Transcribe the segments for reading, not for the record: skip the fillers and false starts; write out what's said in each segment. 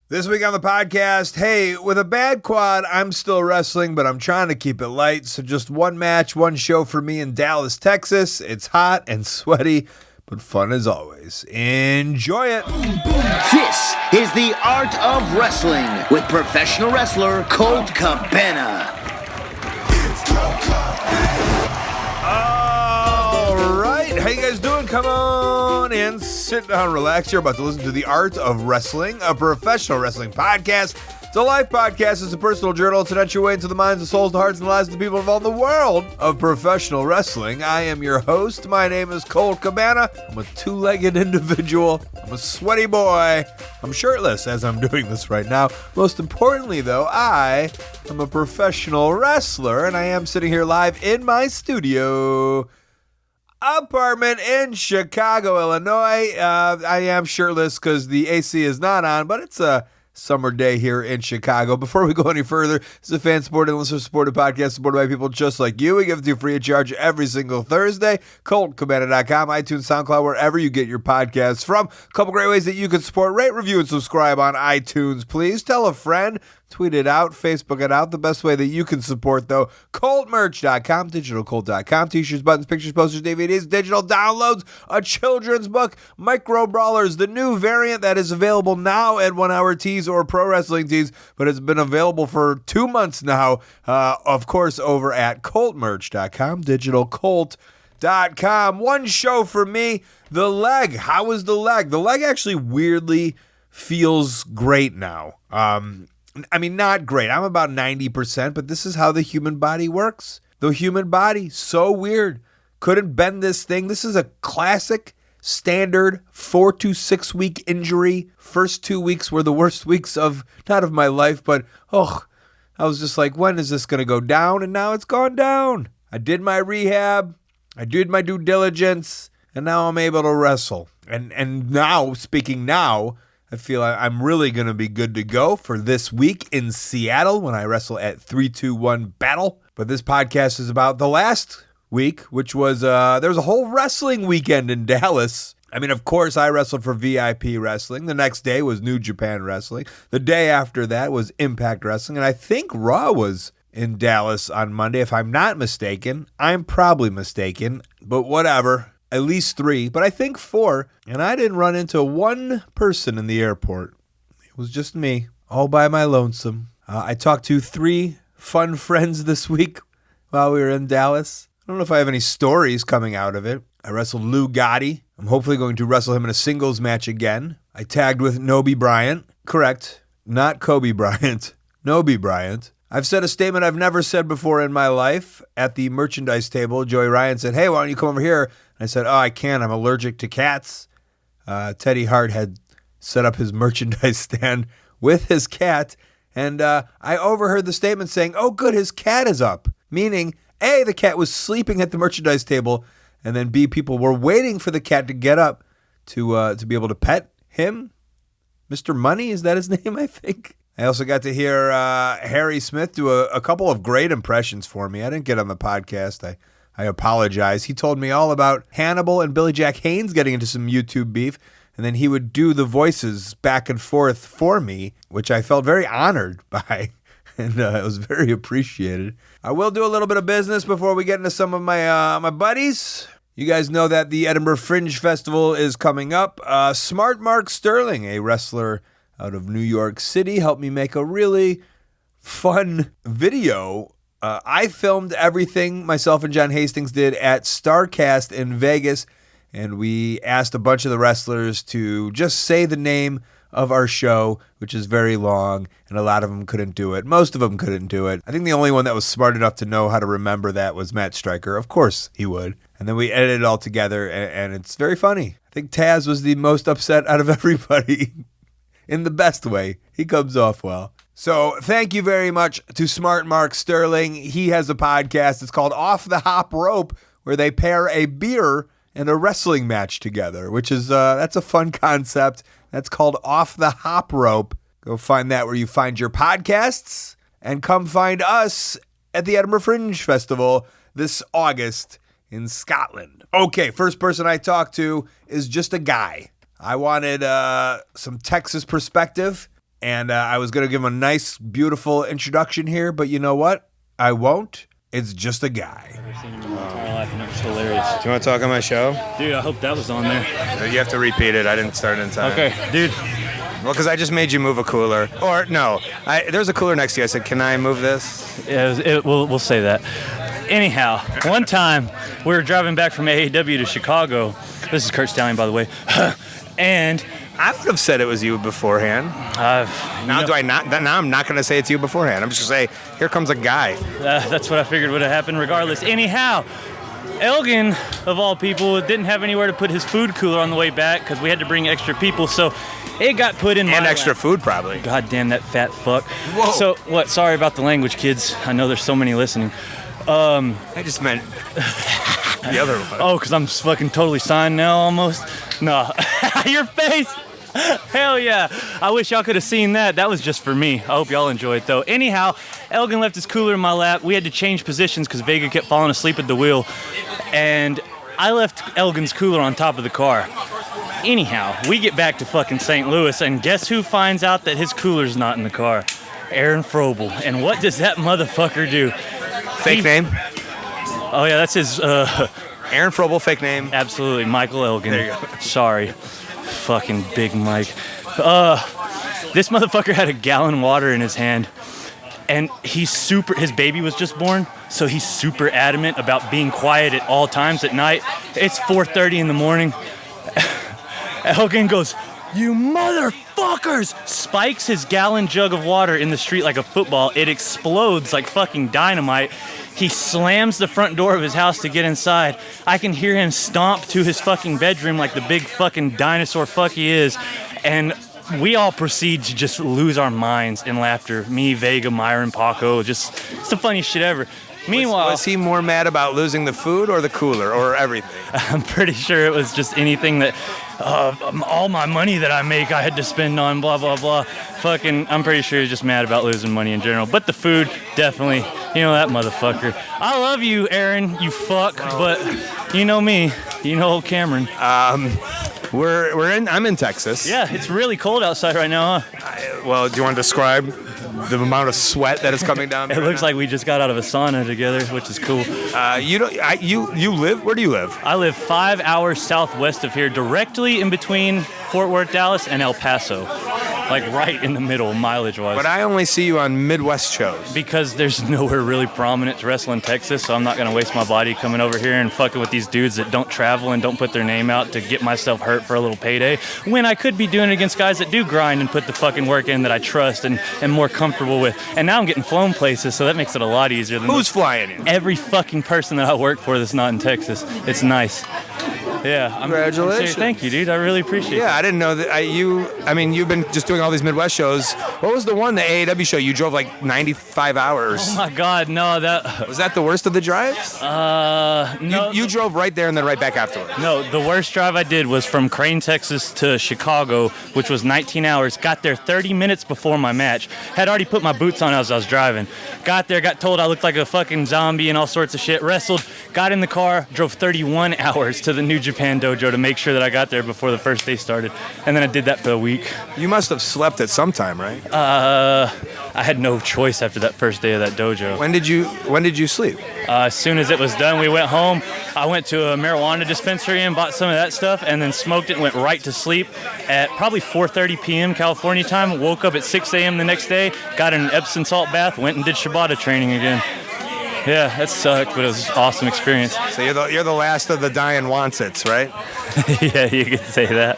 This week on the podcast, hey, with a bad quad, I'm still wrestling, but I'm trying to keep it light. So just one match, one show for me in Dallas, Texas. It's hot and sweaty, but fun as always. Enjoy it. This is the Art of Wrestling with professional wrestler Colt Cabana. All right, how you guys doing? Come on in, sit down, relax. You're about to listen to the Art of Wrestling, a professional wrestling podcast. It's a life podcast. It's a personal journal. It's an entry into the minds, the souls, the hearts, and the lives of the people involved in the world of professional wrestling. I am your host. My name is Colt Cabana. I'm a two-legged individual. I'm a sweaty boy. I'm shirtless as I'm doing this right now. Most importantly, though, I am a professional wrestler, and I am sitting here live in my studio apartment in Chicago, Illinois. I am shirtless because the AC is not on, but it's a summer day here in Chicago. Before we go any further, this is a fan-supported and listener-supported podcast supported by people just like you. We give it to you free of charge every single Thursday. ColtCabana.com, iTunes, SoundCloud, wherever you get your podcasts from. A couple great ways that you can support. Rate, review, and subscribe on iTunes, please. Tell a friend. Tweet it out, Facebook it out. The best way that you can support, though, ColtMerch.com, DigitalColt.com, t-shirts, buttons, pictures, posters, DVDs, digital downloads, a children's book, Micro Brawlers, the new variant that is available now at 1 Hour Tees or Pro Wrestling Tees, but it's been available for 2 months now, of course, over at ColtMerch.com, DigitalColt.com. One show for me, the leg. How is the leg? The leg actually weirdly feels great now. I mean, not great. I'm about 90%, but this is how the human body works. The human body, so weird. Couldn't bend this thing. This is a classic, standard 4 to 6 week injury. First 2 weeks were the worst weeks of, not of my life, but, I was just like, when is this going to go down? And now it's gone down. I did my rehab. I did my due diligence, and now I'm able to wrestle. And now, speaking now, I feel I'm really going to be good to go for this week in Seattle when I wrestle at 321 Battle. But this podcast is about the last week, which was, there was a whole wrestling weekend in Dallas. I mean, of course, I wrestled for VIP Wrestling. The next day was New Japan Wrestling. The day after that was Impact Wrestling. And I think Raw was in Dallas on Monday, if I'm not mistaken. I'm probably mistaken, but whatever. At least 3, but I think 4, and I didn't run into one person in the airport. It was just me, all by my lonesome. I talked to 3 fun friends this week while we were in Dallas. I don't know if I have any stories coming out of it. I wrestled Lou Gotti. I'm hopefully going to wrestle him in a singles match again. I tagged with Nobi Bryant. Correct, not Kobe Bryant. Nobi Bryant. I've said a statement I've never said before in my life. At the merchandise table, Joey Ryan said, "Hey, why don't you come over here?" And I said, "Oh, I can't. I'm allergic to cats." Teddy Hart had set up his merchandise stand with his cat, and I overheard the statement saying, "Oh, good, his cat is up." Meaning, A, the cat was sleeping at the merchandise table, and then B, people were waiting for the cat to get up to be able to pet him. Mr. Money, is that his name, I think? I also got to hear Harry Smith do a couple of great impressions for me. I didn't get on the podcast. I apologize. He told me all about Hannibal and Billy Jack Haynes getting into some YouTube beef, and then he would do the voices back and forth for me, which I felt very honored by, and it was very appreciated. I will do a little bit of business before we get into some of my buddies. You guys know that the Edinburgh Fringe Festival is coming up. Smart Mark Sterling, a wrestler out of New York City, helped me make a really fun video. I filmed everything myself and John Hastings did at StarCast in Vegas, and we asked a bunch of the wrestlers to just say the name of our show, which is very long, and a lot of them couldn't do it. Most of them couldn't do it. I think the only one that was smart enough to know how to remember that was Matt Stryker. Of course he would. And then we edited it all together, and it's very funny. I think Taz was the most upset out of everybody. In the best way. He comes off well. So thank you very much to Smart Mark Sterling. He has a podcast. It's called Off the Hop Rope, where they pair a beer and a wrestling match together, which is that's a fun concept. That's called Off the Hop Rope. Go find that where you find your podcasts, and come find us at the Edinburgh Fringe Festival this August in Scotland. Okay, first person I talked to is just a guy. I wanted some Texas perspective. And I was going to give him a nice, beautiful introduction here, but you know what? I won't. It's just a guy. I've seen him in my entire life, and it was hilarious. Do you want to talk on my show? Dude, I hope that was on there. You have to repeat it. I didn't start in time. Okay, dude. Well, because I just made you move a cooler. Or, no, there's a cooler next to you. I said, can I move this? Yeah, we'll say that. Anyhow, one time we were driving back from AAW to Chicago. This is Curt Stallion, by the way. And I would have said it was you beforehand. Now I'm not going to say it's you beforehand. I'm just going to say, here comes a guy. That's what I figured would have happened regardless. Anyhow, Elgin, of all people, didn't have anywhere to put his food cooler on the way back because we had to bring extra people, so it got put in my And extra lap. food, probably. God damn that fat fuck. Whoa. So, what? Sorry about the language, kids. I know there's so many listening. I just meant the other one. Oh, because I'm fucking totally signed now almost? No. Your face! Hell yeah. I wish y'all could have seen that. That was just for me. I hope y'all enjoy it, though. Anyhow, Elgin left his cooler in my lap. We had to change positions because Vega kept falling asleep at the wheel. And I left Elgin's cooler on top of the car. Anyhow, we get back to fucking St. Louis, and guess who finds out that his cooler's not in the car? Aaron Frobel. And what does that motherfucker do? Fake name? Oh, yeah, that's his... Aaron Frobel, fake name. Absolutely, Michael Elgin. There you go. Sorry. Fucking Big Mike. This motherfucker had a gallon of water in his hand, and his baby was just born, so he's super adamant about being quiet at all times at night. It's 4:30 in the morning. Elgin goes, "You motherfuckers!" Spikes his gallon jug of water in the street like a football. It explodes like fucking dynamite. He slams the front door of his house to get inside. I can hear him stomp to his fucking bedroom like the big fucking dinosaur fuck he is. And we all proceed to just lose our minds in laughter. Me, Vega, Myron, Paco, it's the funniest shit ever. Meanwhile, Was he more mad about losing the food or the cooler or everything? I'm pretty sure it was just anything that all my money that I make I had to spend on blah, blah, blah. I'm pretty sure he's just mad about losing money in general. But the food, definitely. You know that motherfucker. I love you, Aaron, you fuck, but you know me. You know old Cameron. I'm in Texas. Yeah, it's really cold outside right now, huh? Well, do you want to describe the amount of sweat that is coming down? It looks like we just got out of a sauna together, which is cool. You live? Where do you live? I live 5 hours southwest of here, directly in between Fort Worth, Dallas, and El Paso. Like right in the middle, mileage-wise. But I only see you on Midwest shows. Because there's nowhere really prominent to wrestle in Texas, so I'm not going to waste my body coming over here and fucking with these dudes that don't travel and don't put their name out to get myself hurt for a little payday, when I could be doing it against guys that do grind and put the fucking work in that I trust and am more comfortable with. And now I'm getting flown places, so that makes it a lot easier than Who's flying in? every fucking person that I work for that's not in Texas. It's nice. Yeah. Congratulations. Thank you, dude. I really appreciate it. Yeah, I didn't know that. You've been just doing all these Midwest shows. What was the AAW show? You drove like 95 hours. Oh my God, no, that... Was that the worst of the drives? No. You drove right there and then right back afterwards. No, the worst drive I did was from Crane, Texas to Chicago, which was 19 hours. Got there 30 minutes before my match. Had already put my boots on as I was driving. Got there, got told I looked like a fucking zombie and all sorts of shit. Wrestled, got in the car, drove 31 hours to the New Japan dojo to make sure that I got there before the first day started. And then I did that for a week. You must have slept at some time, right? I had no choice after that first day of that dojo. When did you sleep? As soon as it was done, we went home. I went to a marijuana dispensary and bought some of that stuff and then smoked it and went right to sleep at probably 4:30 p.m. California time. Woke up at 6 a.m. the next day, got in an Epsom salt bath, went and did Shibata training again. Yeah, that sucked, but it was an awesome experience. So you're the last of the dying wants-its, right? Yeah, you could say that.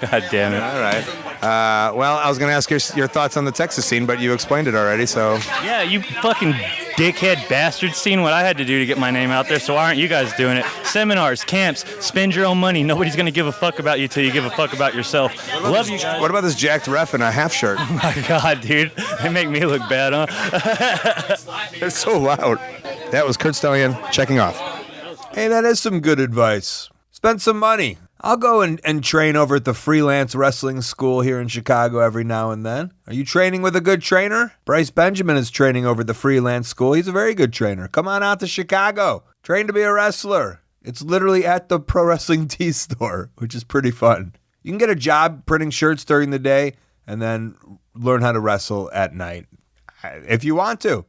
God damn it. All right. Well, I was going to ask your thoughts on the Texas scene, but you explained it already, so... Yeah, you fucking dickhead bastards seen what I had to do to get my name out there, so why aren't you guys doing it? Seminars, camps, spend your own money. Nobody's going to give a fuck about you till you give a fuck about yourself. Love you guys. What about this jacked ref in a half shirt? Oh my God, dude. They make me look bad, huh? They're so loud. That was Curt Stallion checking off. Hey, that is some good advice. Spend some money. I'll go and train over at the freelance wrestling school here in Chicago every now and then. Are you training with a good trainer? Bryce Benjamin is training over at the freelance school. He's a very good trainer. Come on out to Chicago. Train to be a wrestler. It's literally at the Pro Wrestling Tee store, which is pretty fun. You can get a job printing shirts during the day, and then learn how to wrestle at night if you want to.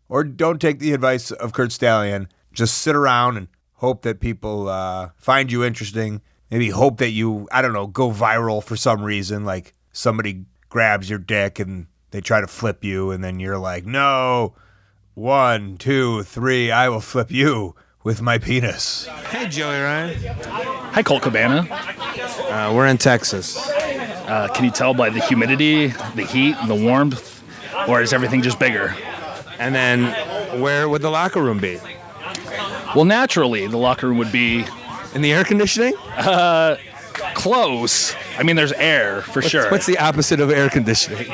Or don't take the advice of Curt Stallion. Just sit around and hope that people find you interesting. Maybe hope that you, I don't know, go viral for some reason. Like somebody grabs your dick and they try to flip you, and then you're like, no, 1, 2, 3, I will flip you with my penis. Hey, Joey Ryan. Hi, Colt Cabana. We're in Texas. Can you tell by the humidity, the heat, and the warmth, or is everything just bigger? And then where would the locker room be? Well, naturally, the locker room would be In the air conditioning? close. I mean, there's air for sure. What's the opposite of air conditioning?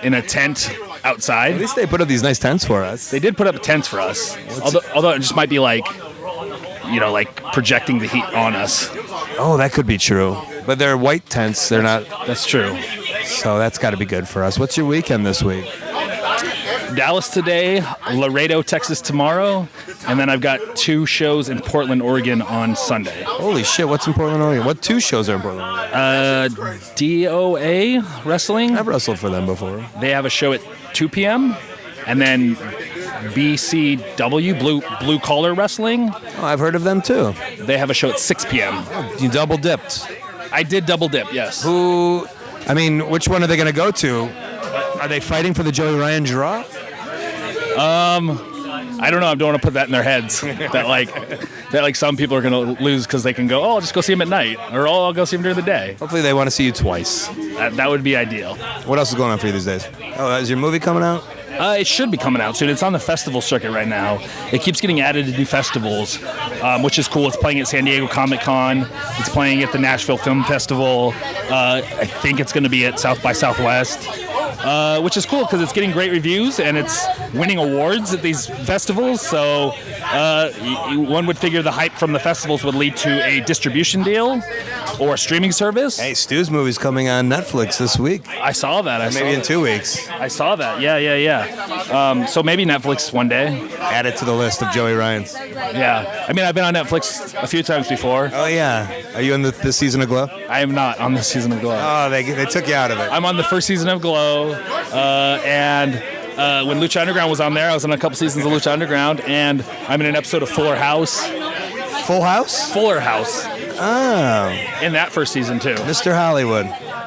In a tent outside. At least they put up these nice tents for us. They did put up tents for us. Although it just might be like, like projecting the heat on us. Oh, that could be true. But they're white tents. They're not. That's true. So that's got to be good for us. What's your weekend this week? Dallas today, Laredo, Texas tomorrow, and then I've got 2 shows in Portland, Oregon on Sunday. Holy shit, what's in Portland, Oregon? What 2 shows are in Portland, Oregon? DOA Wrestling. I've wrestled for them before. They have a show at 2 p.m. And then BCW, Blue Collar Wrestling. Oh, I've heard of them too. They have a show at 6 p.m. You double dipped. I did double dip, yes. Which one are they going to go to? Are they fighting for the Joey Ryan draw? I don't know. I don't want to put that in their heads. that some people are going to lose because they can go, I'll just go see him at night, or I'll go see him during the day. Hopefully they want to see you twice. That would be ideal. What else is going on for you these days? Oh, is your movie coming out? It should be coming out soon. It's on the festival circuit right now. It keeps getting added to new festivals, which is cool. It's playing at San Diego Comic-Con. It's playing at the Nashville Film Festival. I think it's going to be at South by Southwest. Which is cool because it's getting great reviews and it's winning awards at these festivals. So one would figure the hype from the festivals would lead to a distribution deal or a streaming service. Hey, Stu's movie's coming on Netflix this week. I saw that. Maybe in 2 weeks. I saw that. Yeah. So maybe Netflix one day. Add it to the list of Joey Ryans. Yeah. I mean, I've been on Netflix a few times before. Oh, yeah. Are you in this season of Glow? I am not on this season of Glow. Oh, they took you out of it. I'm on the first season of Glow. And when Lucha Underground was on there, I was in a couple seasons of Lucha Underground, and I'm in an episode of Fuller House. Full House? Fuller House. Oh. In that first season, too. Mr. Hollywood,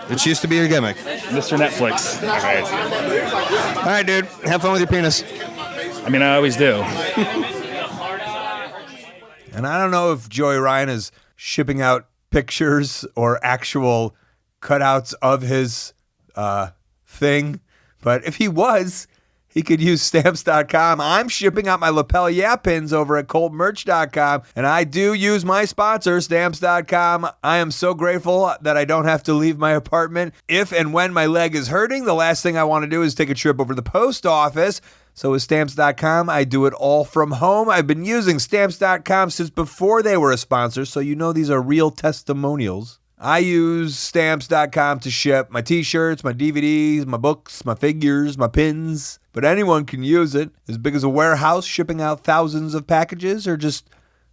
which used to be your gimmick. Mr. Netflix. All right, dude. Have fun with your penis. I mean, I always do. And I don't know if Joey Ryan is shipping out pictures or actual cutouts of his thing, but if he was, he could use Stamps.com. I'm shipping out my lapel pins over at ColtMerch.com, and I do use my sponsor, Stamps.com. I am so grateful that I don't have to leave my apartment. If and when my leg is hurting, the last thing I want to do is take a trip over to the post office. So with Stamps.com, I do it all from home. I've been using Stamps.com since before they were a sponsor, so you know these are real testimonials. I use Stamps.com to ship my t-shirts, my DVDs, my books, my figures, my pins. But anyone can use it. As big as a warehouse shipping out thousands of packages, or just,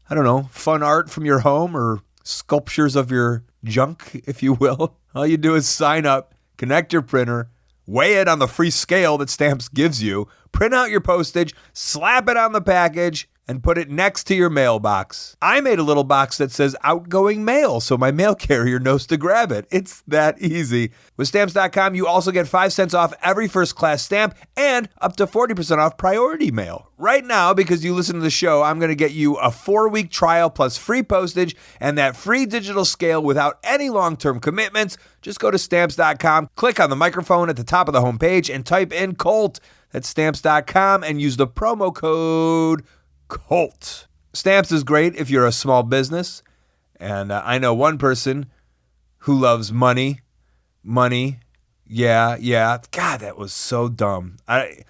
I don't know, fun art from your home or sculptures of your junk, if you will. All you do is sign up, connect your printer, weigh it on the free scale that Stamps gives you, print out your postage, slap it on the package, and put it next to your mailbox. I made a little box that says outgoing mail, so my mail carrier knows to grab it. It's that easy. With Stamps.com, you also get 5 cents off every first-class stamp and up to 40% off priority mail. Right now, because you listen to the show, I'm going to get you a 4-week trial plus free postage and that free digital scale without any long-term commitments. Just go to Stamps.com, click on the microphone at the top of the homepage, and type in Colt. That's Stamps.com, and use the promo code Colt. Stamps is great if you're a small business, and I know one person who loves money. Yeah. God, that was so dumb. I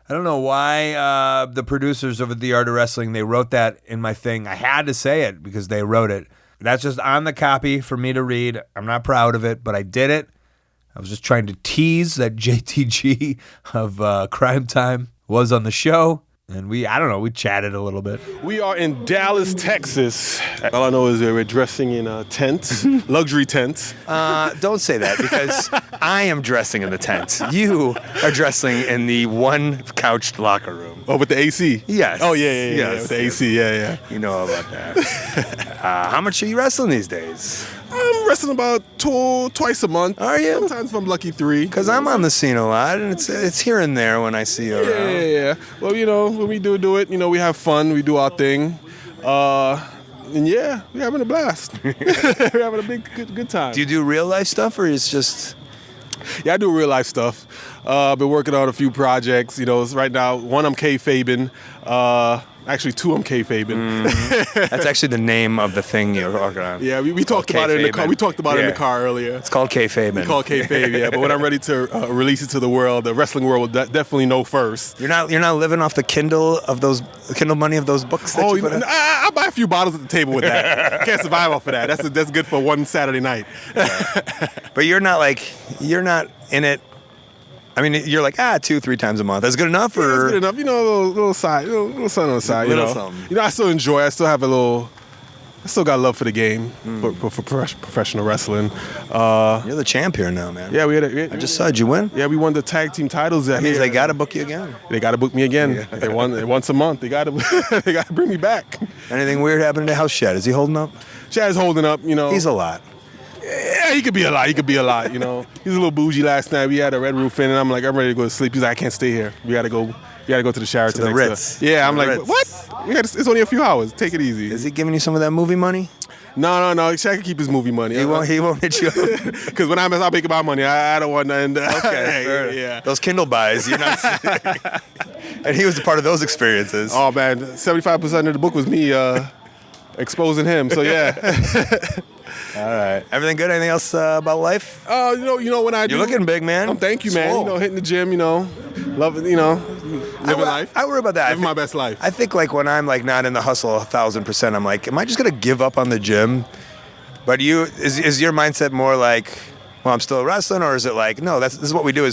don't know why the producers of The Art of Wrestling, they wrote that in my thing. I had to say it because they wrote it. That's just on the copy for me to read. I'm not proud of it, but I did it. I was just trying to tease that JTG of Crime Time was on the show. And we chatted a little bit. We are in Dallas, Texas. All I know is we're dressing in tents, luxury tents. Don't say that because I am dressing in the tent. You are dressing in the one couched locker room. Oh, with the AC? Yes. Oh, yeah, Yes. with the AC, yeah. You know about that. How much are you wrestling these days? I'm wrestling about twice a month. Are you? Sometimes if I'm lucky 3. Because I'm on the scene a lot, and it's here and there when I see you around. Yeah. Well, when we do it, we have fun. We do our thing. And yeah, we're having a blast. We're having a good time. Do you do real life stuff, or it's just... Yeah, I do real life stuff. I've been working on a few projects. Right now, one I'm kayfabing. Actually, 2 I'm kayfabing. That's actually the name of the thing you're working on. Yeah, we talked about it in the car. We talked about it in the car earlier. It's called kayfabing. It's called kayfabe, yeah. But when I'm ready to release it to the world, the wrestling world will definitely know first. You're not living off the Kindle money of those books that you put out? I buy a few bottles at the table with that. Can't survive off of that. That's good for one Saturday night. But you're not in it. I mean, you're like 2-3 times a month. That's good enough, or yeah, that's good enough. A little side, little something on the side. Something. I still enjoy. I still have I still got love for the game, for professional wrestling. You're the champ here now, man. Yeah, I just saw. Did you win? Yeah, we won the tag team titles. That means they got to book you again. They got to book me again. Yeah. They won once a month. They got to bring me back. Anything weird happening to House Shad? Is he holding up? Shad's holding up. He's a lot. Yeah, he could be a lot. He was a little bougie last night. We had a red roof in, and I'm ready to go to sleep. He's like, I can't stay here. We gotta go to the Sheraton. To the Ritz. Yeah, I'm like, Ritz. what? It's only a few hours. Take it easy. Is he giving you some of that movie money? No. Shaq can keep his movie money. He won't hit you up. Because when I'm making my money, I don't want nothing. Okay, yeah. Those Kindle buys, you're not. And he was a part of those experiences. Oh man, 75% of the book was me exposing him. So yeah. All right. Everything good? Anything else about life? When I do. You're looking big, man. Oh, thank you, man. Hitting the gym, loving, living life. I worry about that. Living my best life. I think when I'm not in the hustle 1,000%, I'm like, am I just gonna give up on the gym? But is your mindset more like, well, I'm still wrestling, or is it like, no, this is what we do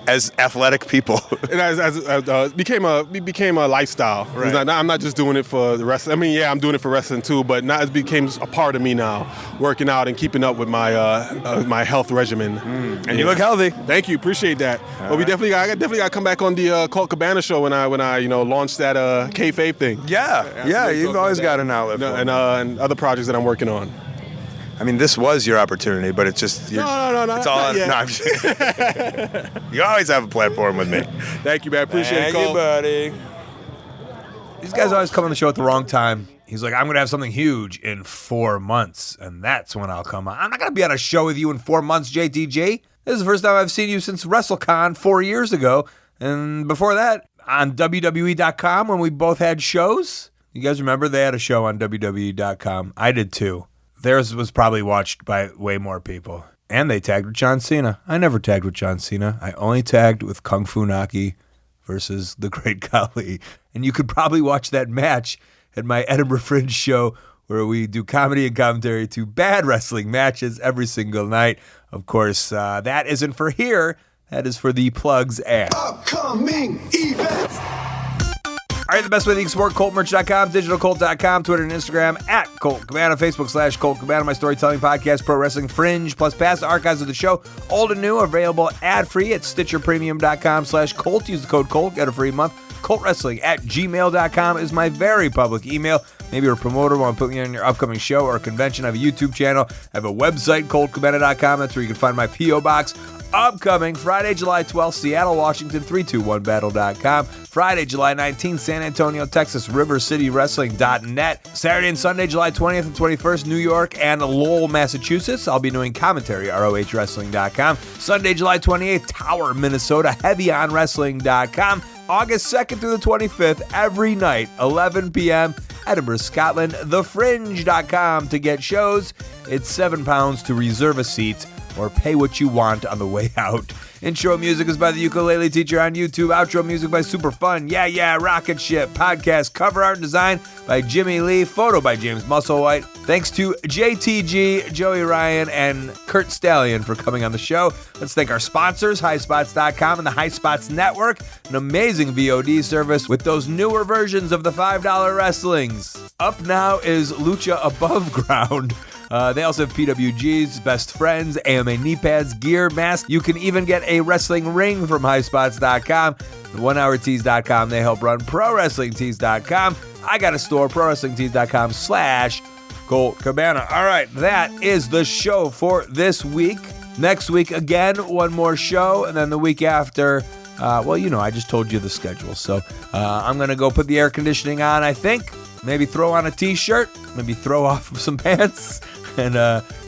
as athletic people? It became a lifestyle. Right. I'm not just doing it for the wrestling. I mean, yeah, I'm doing it for wrestling too, but now it became a part of me now, working out and keeping up with my health regimen. And you look healthy. Thank you, appreciate that. But we definitely got to come back on the Colt Cabana show when I launched that kayfabe thing. Yeah, you've always got an outlet for it. And other projects that I'm working on. I mean, this was your opportunity, but it's just... No. It's all... No, I'm just, you always have a platform with me. Thank you, man. Appreciate it, Cole. Thank you, buddy. These guys always come on the show at the wrong time. He's like, I'm going to have something huge in 4 months, and that's when I'll come on. I'm not going to be on a show with you in 4 months, JTG. This is the first time I've seen you since WrestleCon 4 years ago, and before that, on WWE.com when we both had shows. You guys remember they had a show on WWE.com? I did too. Theirs was probably watched by way more people. And they tagged with John Cena. I never tagged with John Cena. I only tagged with Kung Fu Naki versus the Great Khali. And you could probably watch that match at my Edinburgh Fringe show where we do comedy and commentary to bad wrestling matches every single night. Of course, that isn't for here. That is for the plugs ad. Upcoming events. All right, the best way to support ColtMerch.com, DigitalColt.com, Twitter and Instagram, at Colt Cabana, Facebook /Colt Cabana, my storytelling podcast, Pro Wrestling Fringe, plus past archives of the show, old and new, available ad-free at StitcherPremium.com/Colt. Use the code Colt, get a free month. ColtWrestling@gmail.com is my very public email. Maybe you're a promoter, want to put me on your upcoming show or convention. I have a YouTube channel. I have a website, ColtCabana.com. That's where you can find my P.O. Box. Upcoming Friday, July 12th, Seattle, Washington, 321battle.com. Friday, July 19th, San Antonio, Texas, RiverCityWrestling.net. Saturday and Sunday, July 20th and 21st, New York and Lowell, Massachusetts. I'll be doing commentary, ROHWrestling.com. Sunday, July 28th, Tower, Minnesota, HeavyOnWrestling.com. August 2nd through the 25th, every night, 11 p.m., Edinburgh, Scotland, thefringe.com to get shows. It's £7 to reserve a seat or pay what you want on the way out. Intro music is by the Ukulele Teacher on YouTube. Outro music by Super Fun. Yeah, yeah, Rocket Ship. Podcast cover art and design by Jimmy Lee. Photo by James Musselwhite. Thanks to JTG, Joey Ryan, and Curt Stallion for coming on the show. Let's thank our sponsors, highspots.com and the High Spots Network, an amazing VOD service with those newer versions of the $5 wrestlings. Up now is Lucha Above Ground. They also have PWGs, Best Friends, AMA knee pads, gear, masks. You can even get a wrestling ring from highspots.com. The 1hourtees.com. They help run prowrestlingtees.com. I got a store, prowrestlingtees.com/Colt Cabana. All right, that is the show for this week. Next week, again, one more show, and then the week after, I just told you the schedule. So I'm going to go put the air conditioning on, I think. Maybe throw on a t-shirt, maybe throw off some pants, and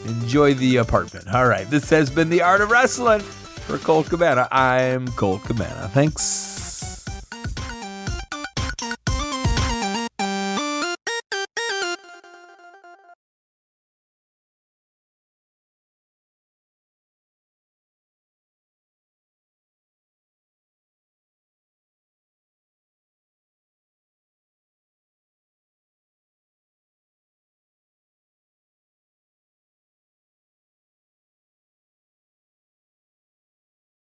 enjoy the apartment. All right, this has been The Art of Wrestling. For Colt Cabana, I'm Colt Cabana. Thanks.